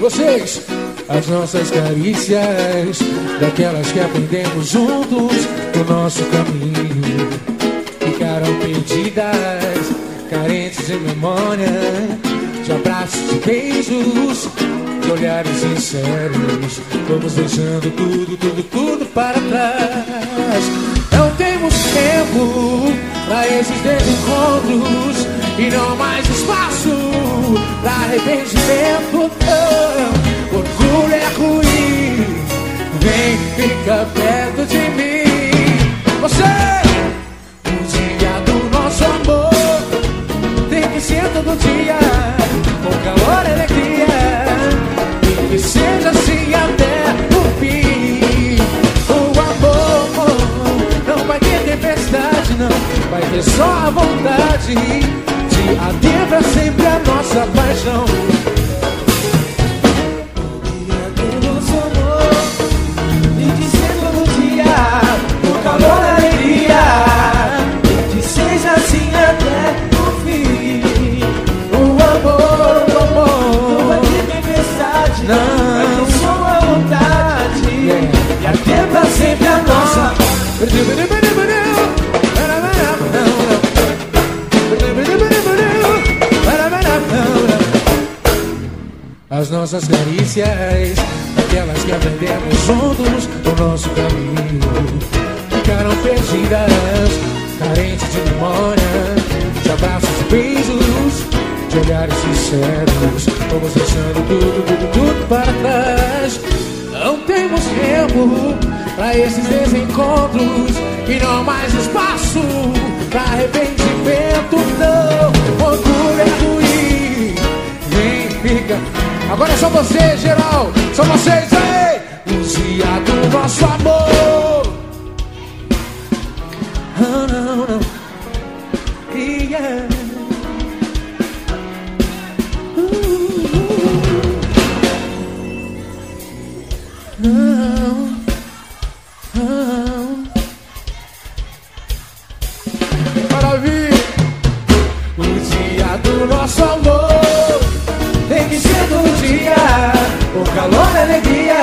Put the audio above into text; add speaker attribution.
Speaker 1: Vocês, as nossas carícias, daquelas que aprendemos juntos no nosso caminho, ficaram perdidas, carentes de memória, de abraços, de beijos, de olhares sinceros. Vamos deixando tudo para trás. Não temos tempo pra esses desencontros e não mais espaço pra arrependimento. Orgulho é ruim, vem, fica perto de mim. Você, o dia do nosso amor tem que ser todo dia, com calor e alegria, e que seja assim até o fim. O amor não vai ter tempestade, não, vai ter só a vontade de adeus pra sempre a nossa paixão. O dia do nosso amor tem que ser todo dia, com calor e alegria, e que seja assim até o fim. O amor não vai ter tempestade, não, vai ter só a vontade e adeus pra sempre a nossa. As nossas carícias, aquelas que aprendemos juntos no nosso caminho, ficaram perdidas, carentes de memória, de abraços e beijos, de olhares sinceros. Vamos deixando tudo para trás. Não temos tempo pra esses desencontros e não mais espaço pra arrependimento, não. Orgulho é ruim, vem, fica. Agora é só vocês, geral, só vocês aí. O dia do nosso amor. Oh, não, não. Yeah. Não, não. Maravilha. O dia do nosso amor tem que ser todo dia, com calor e alegria,